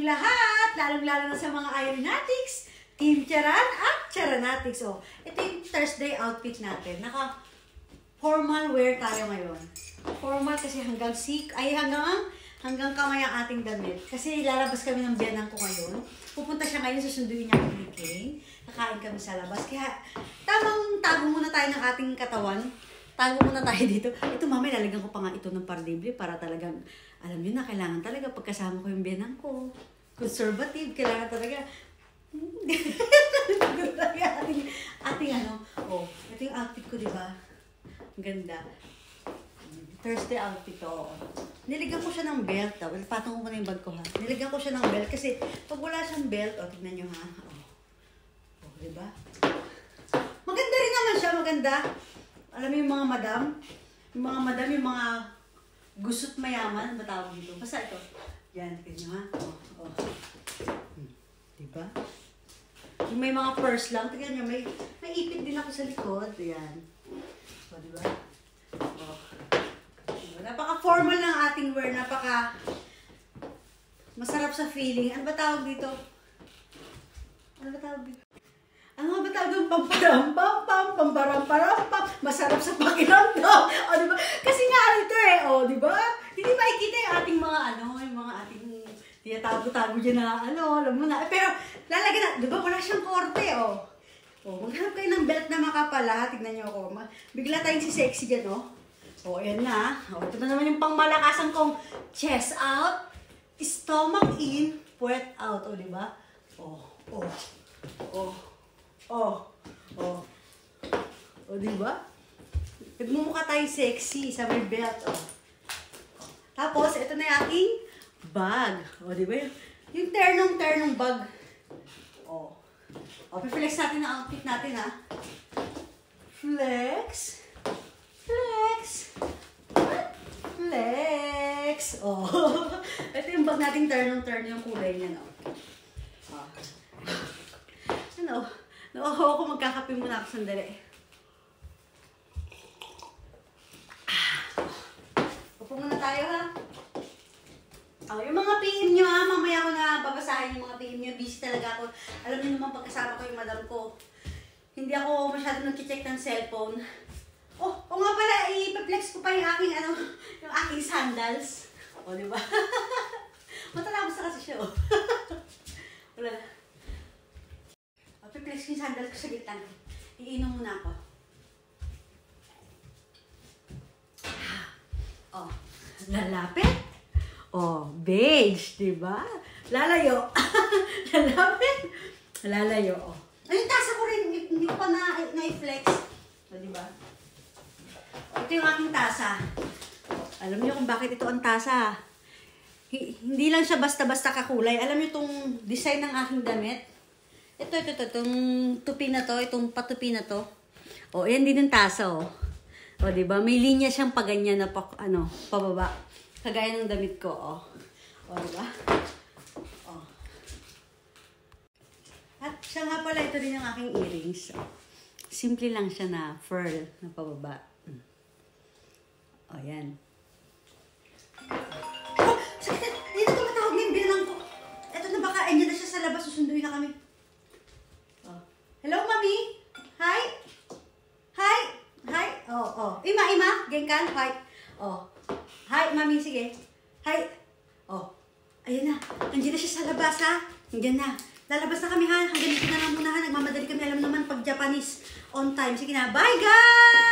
inyong lahat, lalong-lalo na sa mga Aeronautics, Team Charan at Charanatics. Oh, ito yung Thursday outfit natin. Naka-formal wear tayo ngayon. Formal kasi hanggang kamay ang ating damit. Kasi lalabas kami ng biyanan ko ngayon. Pupunta siya ngayon, susunduin niya kami ni King. Nakain kami sa labas. Kaya tamang tago muna tayo ng ating katawan. Tago muna tayo dito. Ito mamaya, lalagyan ko pa nga ito ng pardible para talagang, alam niyo na, kailangan talaga pagkasama ko yung biyanan ko. Conservative, kailangan talaga. ating ano, oh, ito yung outfit ko, diba? Ang ganda. Thursday outfit to. Niligyan ko siya ng belt. Well, patong ko muna yung bag ko, ha. Niligyan ko siya ng belt kasi pag wala siyang belt, oh, tignan nyo, ha. Oh, diba? Maganda rin naman siya, maganda. Alam mo yung mga madam? Yung mga gusot mayaman, ba tawag dito? Basta ito. Yan, tignan nyo, ha. Oh. Diba? Yung may mga purse lang, tignan nyo, may ipit din ako sa likod. Yan. O, diba? Oh. Napaka-formal ng ating wear, masarap sa feeling. Ano ba tawag dito? Ano ba tawag dito? Ano ba tawag dito? Pamparampam, masarap sa pakiramdam. O, diba? Kasi nga ito o, diba? Hindi makikita yung ating yung mga ating tinatago-tago dyan na, alam mo na. Pero, lalagyan na, diba? Wala siyang korte, o. O, maghanap kayo ng belt na makapala. Tignan nyo ako. Bigla tayong si sexy dyan, o. O, ayan na. O, ito na naman yung pangmalakasan kong chest out, stomach in, puwet out. O, diba? O, diba? Nagmumukha tayong sexy sa may belt, o. Tapos, ito na yung aking bag. O, diba? Yung ternong bag. O. O, piflex natin ang outfit natin, ha? Flex. Oh. Ito yung bag nating turn yung kulay niya, no? Oh. Ako magkakape muna ako sandali. Upo muna tayo, ha? Oh, yung mga PM nyo, ha? Mamaya ko na babasahin yung mga PM nyo. Busy talaga ako. Alam niyo naman pagkasama ko yung madam ko. Hindi ako masyado nag-check ng cellphone. Oh, nga pala, i-flex ko pa yung aking sandals. O, diba? Matalabos na kasi siya, oh. Wala na. O, i-flex ko yung sandals ko sa gitna. Iinom muna ako. Oh, lalapit. Oh, beige, diba? Lalayo. Lalayo, oh. Ay, yung tasa ko rin, hindi ko pa na-flex. O, diba? Ito yung aking tasa. Alam niyo kung bakit ito ang tasa. Hindi lang siya basta-basta kakulay. Alam niyo itong design ng aking damit? Itong tupi na to, itong patupi na to. O, yan din yung tasa, o. O, diba? May linya siyang paganyan na pababa. Kagaya ng damit ko, o. O, diba? O. At siya nga pala, ito din yung aking earrings. Simple lang siya na pearl na pababa. O, yan. Oh, sakit! Dito ko matawag na yung bilang ko. Eto na baka, andyan na siya sa labas. Susunduin na kami. Oh. Hello, Mami? Hi? Hi? Hi? Oh. Ima? Gengkan? Hi? Oh. Hi, Mami. Sige. Hi? Oh. Ayan na. Andyan na siya sa labas, ha? Andyan na. Lalabas na kami, ha? Hanggang dito na lang muna, ha? Nagmamadali kami. Alam naman, pag Japanese on time. Sige na. Bye, guys!